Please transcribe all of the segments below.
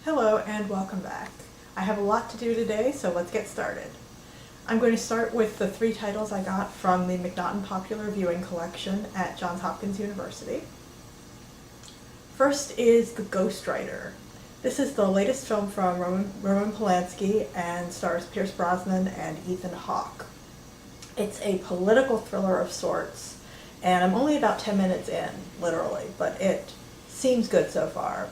Hello and welcome back. I have a lot to do today, so let's get started. I'm going to start with the three titles I got from the McNaughton Popular Viewing Collection at Johns Hopkins University. First is The Ghostwriter. This is the latest film from Roman Polanski and stars Pierce Brosnan and Ethan Hawke. It's a political thriller of sorts, and I'm only about 10 minutes in, literally, but it seems good so far.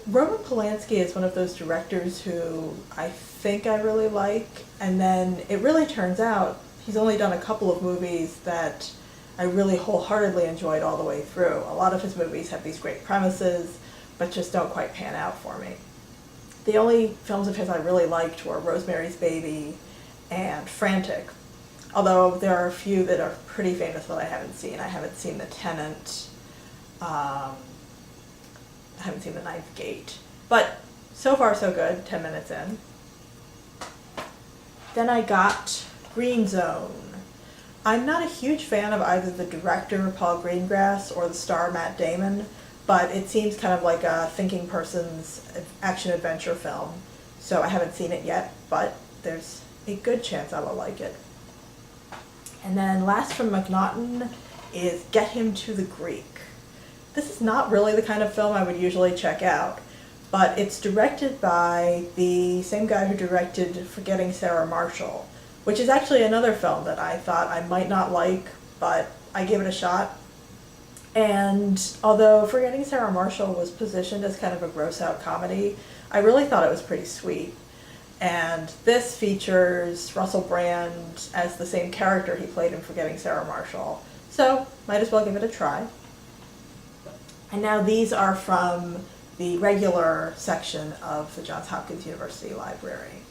Roman Polanski is one of those directors who I think I really like, and then it really turns out he's only done a couple of movies that I really wholeheartedly enjoyed all the way through. A lot of his movies have these great premises, but just don't quite pan out for me. The only films of his I really liked were Rosemary's Baby and Frantic, although there are a few that are pretty famous that I haven't seen. I haven't seen The Tenant, I haven't seen The Ninth Gate, but so far so good, 10 minutes in. Then I got Green Zone. I'm not a huge fan of either the director, Paul Greengrass, or the star, Matt Damon, but it seems kind of like a thinking person's action-adventure film, so I haven't seen it yet, but there's a good chance I will like it. And then last from McNaughton is Get Him to the Greek. This is not really the kind of film I would usually check out, but it's directed by the same guy who directed Forgetting Sarah Marshall, which is actually another film that I thought I might not like, but I gave it a shot. And although Forgetting Sarah Marshall was positioned as kind of a gross-out comedy, I really thought it was pretty sweet. And this features Russell Brand as the same character he played in Forgetting Sarah Marshall, so might as well give it a try. And now these are from the regular section of the Johns Hopkins University Library.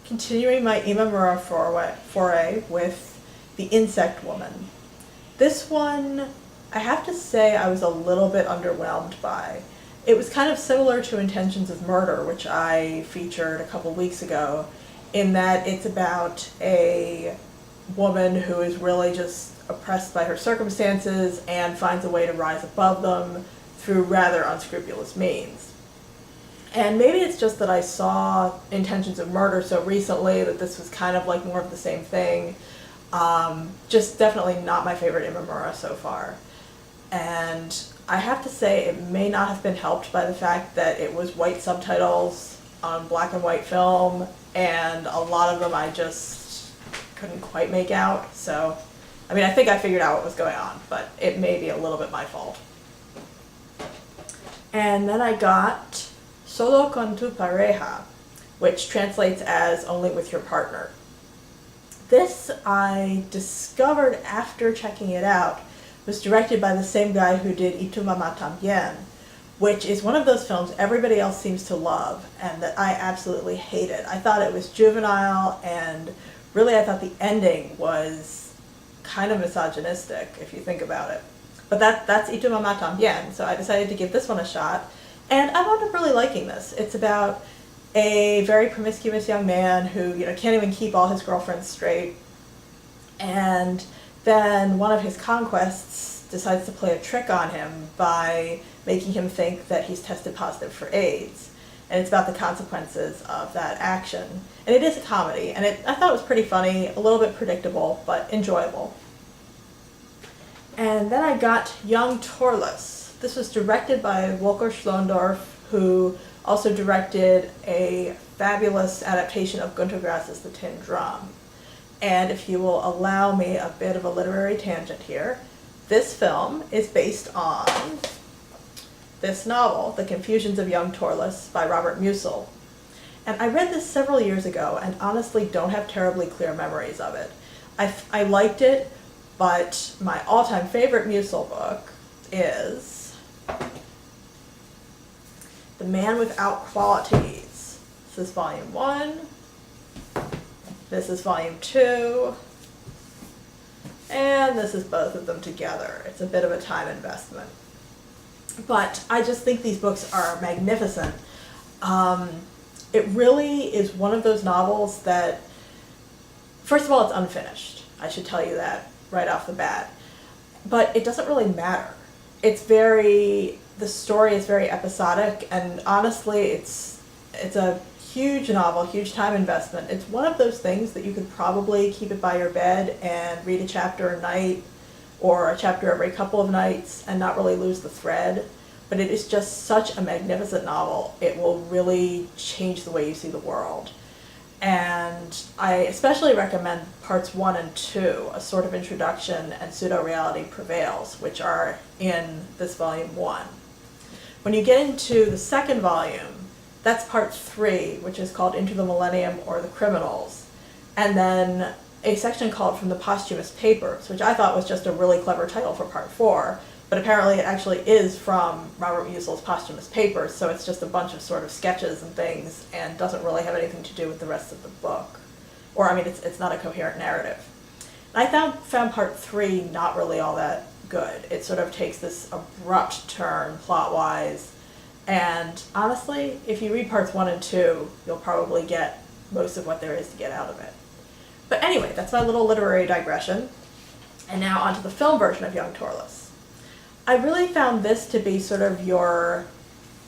Continuing my Imamura foray with The Insect Woman. This one, I have to say I was a little bit underwhelmed by. It was kind of similar to Intentions of Murder, which I featured a couple weeks ago, in that it's about a woman who is really just oppressed by her circumstances and finds a way to rise above them through rather unscrupulous means. And maybe it's just that I saw Intentions of Murder so recently that this was kind of like more of the same thing. Just definitely not my favorite Imamura so far. And I have to say it may not have been helped by the fact that it was white subtitles on black and white film, and a lot of them I just couldn't quite make out, so I mean, I think I figured out what was going on, but it may be a little bit my fault. And then I got Solo con tu pareja, which translates as Only with Your Partner. This I discovered after checking it out was directed by the same guy who did Y tu mamá también, which is one of those films everybody else seems to love and that I absolutely hated. I thought it was juvenile, and really I thought the ending was kind of misogynistic if you think about it. But that's Y tu mamá también, so I decided to give this one a shot, and I wound up really liking this. It's about a very promiscuous young man who can't even keep all his girlfriends straight, and then one of his conquests decides to play a trick on him by making him think that he's tested positive for AIDS. And it's about the consequences of that action. And it is a comedy, and I thought it was pretty funny, a little bit predictable, but enjoyable. And then I got Young Torless. This was directed by Volker Schlondorf, who also directed a fabulous adaptation of Gunter Grass's The Tin Drum. And if you will allow me a bit of a literary tangent here, this film is based on this novel, The Confusions of Young Torless by Robert Musil. And I read this several years ago and honestly don't have terribly clear memories of it. I liked it, but my all-time favorite Musil book is The Man Without Qualities. This is volume 1. This is volume 2. And this is both of them together. It's a bit of a time investment. But I just think these books are magnificent. It really is one of those novels that, first of all, it's unfinished. I should tell you that right off the bat. But it doesn't really matter. It's very the story is very episodic, and honestly, it's a huge novel, huge time investment. It's one of those things that you could probably keep it by your bed and read a chapter a night or a chapter every couple of nights and not really lose the thread. But it is just such a magnificent novel. It will really change the way you see the world. And I especially recommend parts 1 and 2, A Sort of Introduction and Pseudo-Reality Prevails, which are in this volume 1. When you get into the second volume, that's part 3, which is called Into the Millennium or the Criminals. And then a section called From the Posthumous Papers, which I thought was just a really clever title for part 4, but apparently it actually is from Robert Musil's Posthumous Papers, so it's just a bunch of sort of sketches and things and doesn't really have anything to do with the rest of the book. Or, I mean, it's not a coherent narrative. And I found part 3 not really all that good. It sort of takes this abrupt turn plot-wise, and honestly, if you read parts 1 and 2, you'll probably get most of what there is to get out of it. But anyway, that's my little literary digression. And now onto the film version of Young Torless. I really found this to be sort of your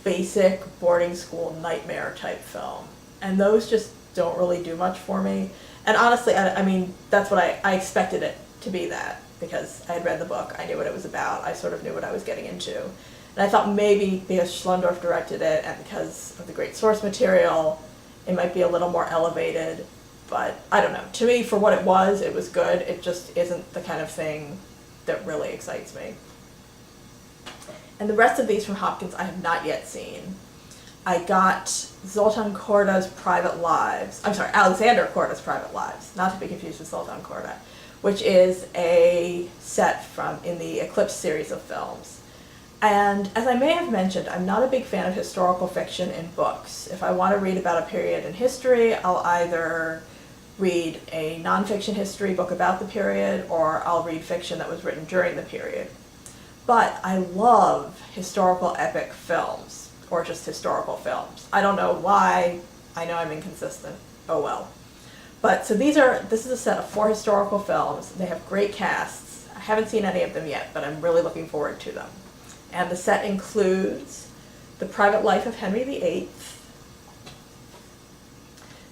basic boarding school nightmare type film. And those just don't really do much for me. And honestly, I mean, that's what I expected it to be, that, because I had read the book, I knew what it was about, I sort of knew what I was getting into. And I thought maybe because Schlendorf directed it and because of the great source material, it might be a little more elevated. But I don't know. To me, for what it was good. It just isn't the kind of thing that really excites me. And the rest of these from Hopkins I have not yet seen. I got Zoltan Korda's Private Lives. I'm sorry, Alexander Korda's Private Lives, not to be confused with Zoltan Korda, which is a set in the Eclipse series of films. And as I may have mentioned, I'm not a big fan of historical fiction in books. If I want to read about a period in history, I'll either read a nonfiction history book about the period, or I'll read fiction that was written during the period. But I love historical epic films, or just historical films. I don't know why. I know I'm inconsistent. Oh well. But so this is a set of 4 historical films. They have great casts. I haven't seen any of them yet, but I'm really looking forward to them. And the set includes The Private Life of Henry VIII,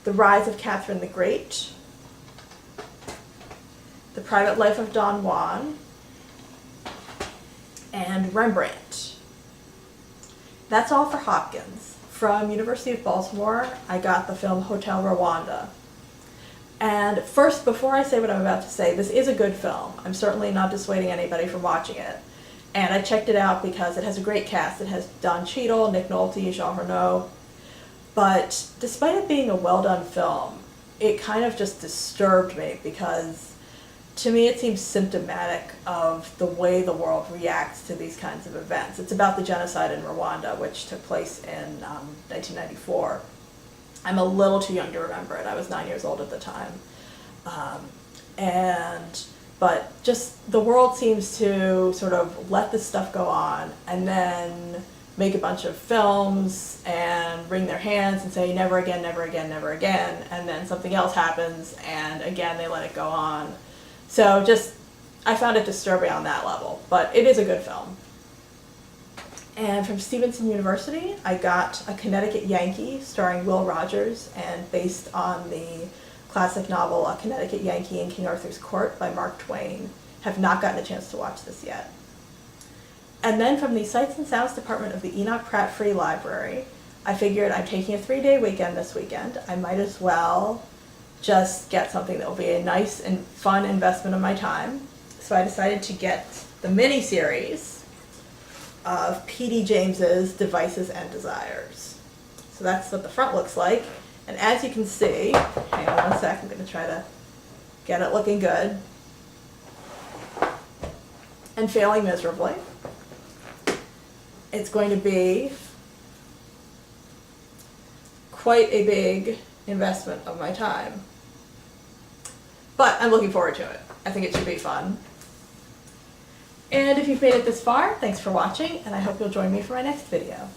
The Rise of Catherine the Great, The Private Life of Don Juan, and Rembrandt. That's all for Hopkins. From University of Baltimore, I got the film Hotel Rwanda. And first, before I say what I'm about to say, this is a good film. I'm certainly not dissuading anybody from watching it. And I checked it out because it has a great cast. It has Don Cheadle, Nick Nolte, Jean Reno. But despite it being a well-done film, it kind of just disturbed me because to me it seems symptomatic of the way the world reacts to these kinds of events. It's about the genocide in Rwanda, which took place in 1994. I'm a little too young to remember it. I was 9 years old at the time. But just the world seems to sort of let this stuff go on and then make a bunch of films and wring their hands and say never again, never again, never again, and then something else happens and again they let it go on. So I found it disturbing on that level, but it is a good film. And from Stevenson University, I got A Connecticut Yankee starring Will Rogers and based on the classic novel A Connecticut Yankee in King Arthur's Court by Mark Twain. Have not gotten a chance to watch this yet. And then from the Sights and Sounds department of the Enoch Pratt Free Library, I figured I'm taking a 3-day weekend this weekend. I might as well just get something that will be a nice and fun investment of my time. So I decided to get the mini-series of P.D. James's Devices and Desires. So that's what the front looks like. And as you can see, hang on one sec, I'm going to try to get it looking good. And failing miserably. It's going to be quite a big investment of my time. But I'm looking forward to it. I think it should be fun. And if you've made it this far, thanks for watching, and I hope you'll join me for my next video.